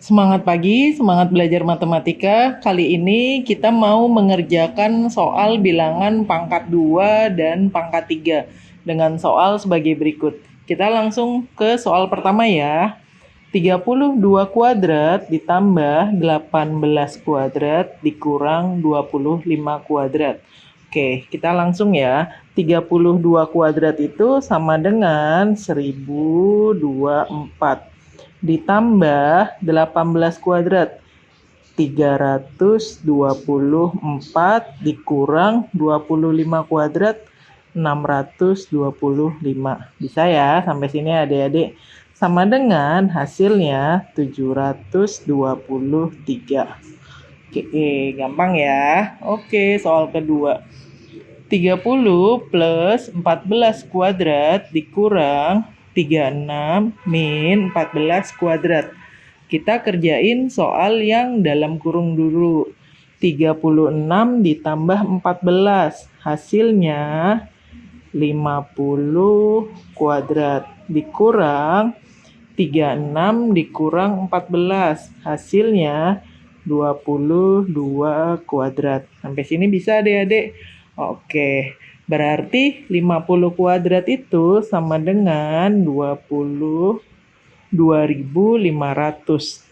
Semangat pagi, semangat belajar matematika. Kali ini kita mau mengerjakan soal bilangan pangkat 2 dan pangkat 3 dengan soal sebagai berikut. Kita langsung ke soal pertama ya. 32 kuadrat ditambah 18 kuadrat dikurang 25 kuadrat. Oke, kita langsung ya. 32 kuadrat itu sama dengan 1024 ditambah 18 kuadrat. 324 dikurang 25 kuadrat, 625. Bisa ya sampai sini adik-adik? Sama dengan hasilnya 723. Oke, gampang ya. Oke, soal kedua. 30 plus 14 kuadrat dikurang 36 min 14 kuadrat. Kita kerjain soal yang dalam kurung dulu. 36 ditambah 14. Hasilnya 50 kuadrat. Dikurang 36 dikurang 14. Hasilnya 22 kuadrat. Sampai sini bisa adik-adik? Oke, berarti 50 kuadrat itu sama dengan 22.500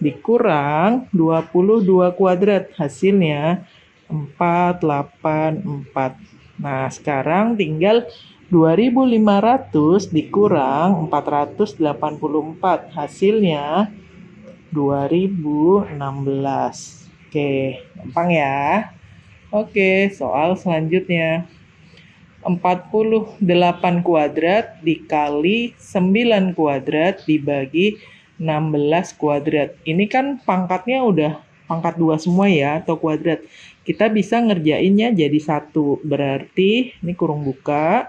dikurang 22 kuadrat. Hasilnya 484. Nah, sekarang tinggal 2.500 dikurang 484. Hasilnya 2016. Oke, gampang ya. Oke, soal selanjutnya. 48 kuadrat dikali 9 kuadrat dibagi 16 kuadrat. Ini kan pangkatnya udah pangkat 2 semua ya, atau kuadrat. Kita bisa ngerjainnya jadi 1. Berarti, ini kurung buka,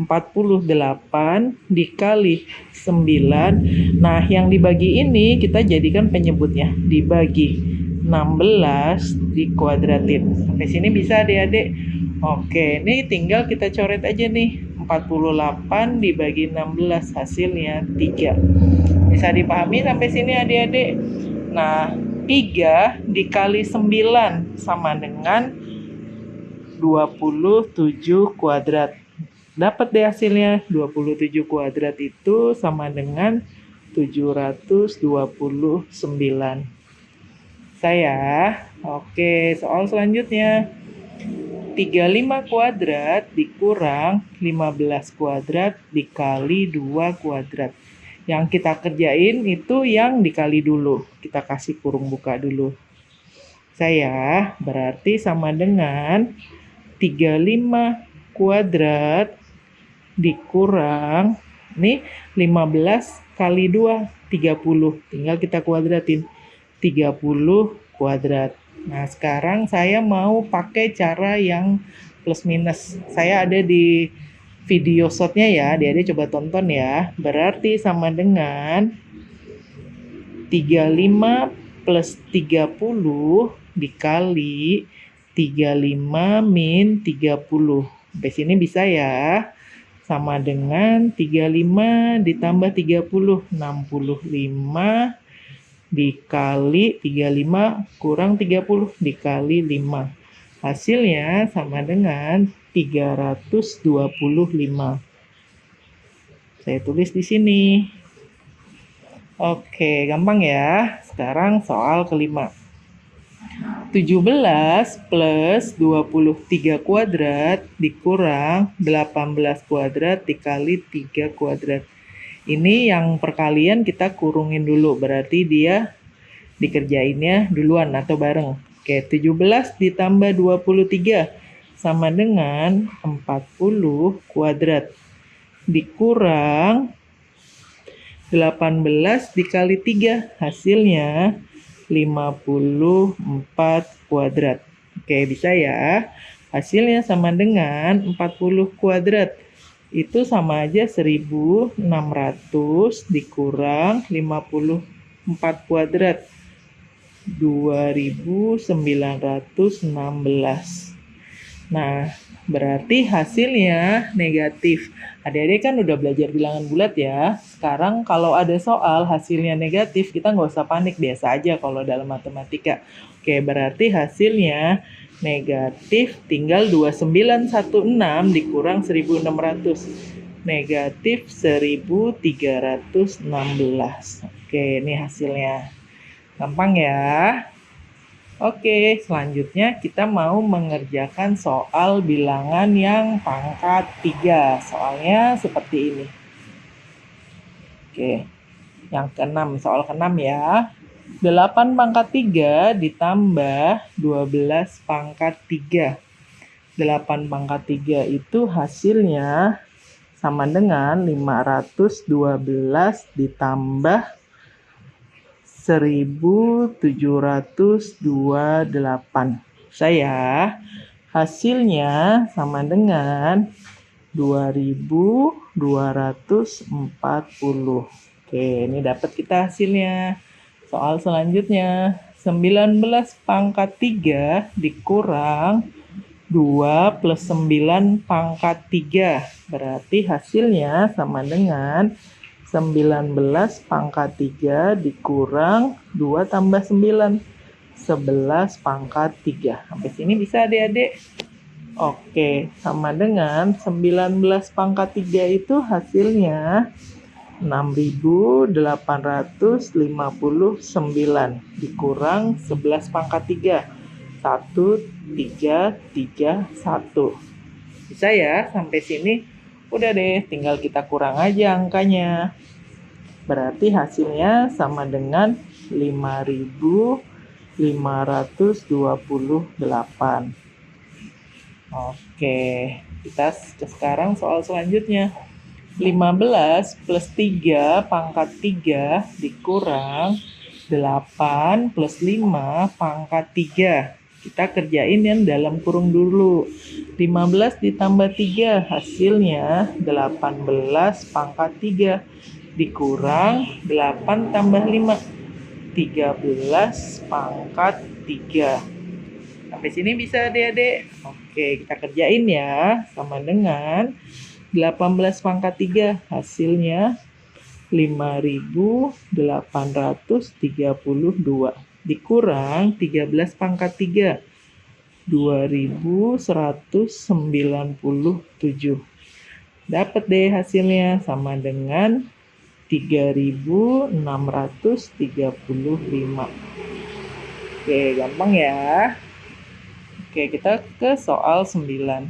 48 dikali 9. Nah, yang dibagi ini kita jadikan penyebutnya. Dibagi 16 dikuadratin. Sampai sini bisa adik-adik? Oke, ini tinggal kita coret aja nih. 48 dibagi 16 hasilnya 3. Bisa dipahami sampai sini adik-adik? Nah, 3 dikali 9 sama dengan 27 kuadrat. Dapat deh hasilnya. 27 kuadrat itu sama dengan 729. Saya. Oke, soal selanjutnya. 35 kuadrat dikurang 15 kuadrat dikali 2 kuadrat. Yang kita kerjain itu yang dikali dulu. Kita kasih kurung buka dulu. Saya berarti sama dengan 35 kuadrat dikurang, nih 15 kali 2, 30. Tinggal kita kuadratin. 30 kuadrat. Nah, sekarang saya mau pakai cara yang plus minus. Saya ada di video shotnya ya, adik-adik coba tonton ya. Berarti sama dengan 35 plus 30 dikali 35 min 30. Sampai sini bisa ya. Sama dengan 35 ditambah 30, 65 dikali 35 kurang 30 dikali 5. Hasilnya sama dengan 325. Saya tulis di sini. Oke, gampang ya. Sekarang soal kelima. 17 plus 23 kuadrat dikurang 18 kuadrat dikali 3 kuadrat. Ini yang perkalian kita kurungin dulu, berarti dia dikerjainnya duluan atau bareng. Oke, 17 ditambah 23 sama dengan 40 kuadrat. Dikurang 18 dikali 3, hasilnya 54 kuadrat. Oke, bisa ya. Hasilnya sama dengan 40 kuadrat. Itu sama aja 1600 dikurang 54 kuadrat. 2916. Nah, berarti hasilnya negatif. Adik-adik kan udah belajar bilangan bulat ya. Sekarang kalau ada soal hasilnya negatif, kita nggak usah panik, biasa aja kalau dalam matematika. Oke, berarti hasilnya negatif, tinggal 2916 dikurang 1600. Negatif 1316. Oke, ini hasilnya. Gampang ya. Oke, selanjutnya kita mau mengerjakan soal bilangan yang pangkat 3. Soalnya seperti ini. Oke, yang ke-6, soal ke-6 ya. 8 pangkat 3 ditambah 12 pangkat 3. 8 pangkat 3 itu hasilnya sama dengan 512 ditambah 1728. Saya hasilnya sama dengan 2240. Oke, ini dapat kita hasilnya. Soal selanjutnya, 19 pangkat 3 dikurang 2 plus 9 pangkat 3. Berarti hasilnya sama dengan 19 pangkat 3 dikurang 2 tambah 9. 11 pangkat 3. Sampai sini bisa adik-adik? Oke, sama dengan 19 pangkat 3 itu hasilnya 6.859 dikurang 11 pangkat 3. 1331. Bisa ya sampai sini? Udah deh, tinggal kita kurang aja angkanya. Berarti hasilnya sama dengan 5.528. Oke, kita sekarang soal selanjutnya. 15 plus 3 pangkat 3 dikurang 8 plus 5 pangkat 3. Kita kerjain yang dalam kurung dulu. 15 ditambah 3 hasilnya 18 pangkat 3 dikurang 8 tambah 5. 13 pangkat 3. Sampai sini bisa adik-adik? Oke, kita kerjain ya. Sama dengan 18 pangkat 3 hasilnya 5.832 dikurang 13 pangkat 3 2.197. Dapat deh hasilnya sama dengan 3.635. Oke, gampang ya. Oke, kita ke soal 9.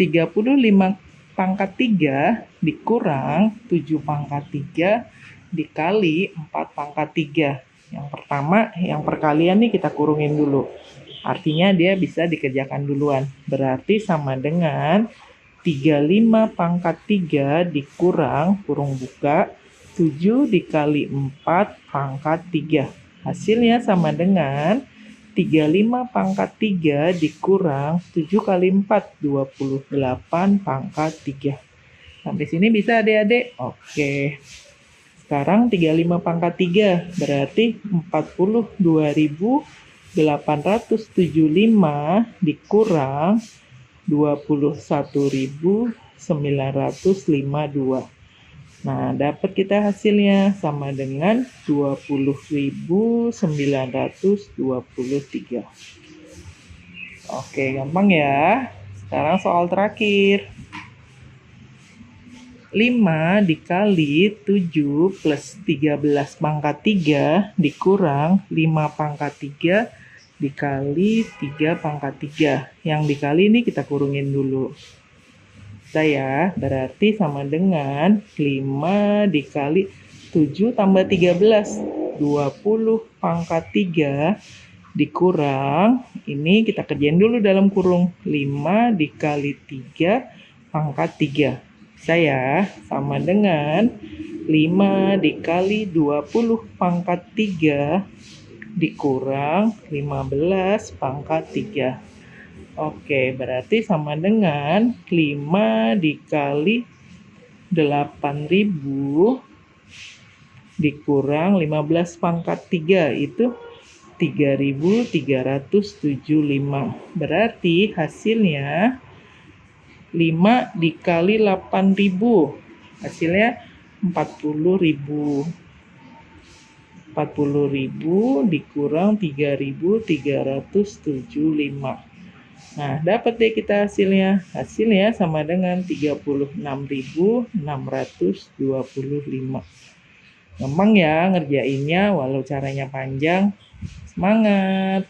35 pangkat 3 dikurang 7 pangkat 3 dikali 4 pangkat 3. Yang pertama, yang perkalian nih kita kurungin dulu. Artinya dia bisa dikerjakan duluan. Berarti sama dengan 35 pangkat 3 dikurang, kurung buka, 7 dikali 4 pangkat 3. Hasilnya sama dengan 35 pangkat 3 dikurang 7 kali 4, 28 pangkat 3. Sampai sini bisa adik-adik? Oke. Sekarang 35 pangkat 3 berarti 42.875 dikurang 21.952. Nah, dapat kita hasilnya sama dengan 20.923. Oke, gampang ya. Sekarang soal terakhir. 5 dikali 7 plus 13 pangkat 3 dikurang 5 pangkat 3 dikali 3 pangkat 3. Yang dikali ini kita kurungin dulu. Saya berarti sama dengan 5 dikali 7 tambah 13. 20 pangkat 3 dikurang. Ini kita kerjain dulu dalam kurung. 5 dikali 3 pangkat 3. Saya sama dengan 5 dikali 20 pangkat 3 dikurang 15 pangkat 3. Oke, berarti sama dengan 5 dikali 8.000 dikurang 15 pangkat 3 itu 3.375. Berarti hasilnya 5 dikali 8.000. Hasilnya 40.000. 40.000 dikurang 3.375. Nah, dapat deh kita hasilnya. Hasilnya sama dengan 36.625. Gampang ya ngerjainnya, walau caranya panjang. Semangat!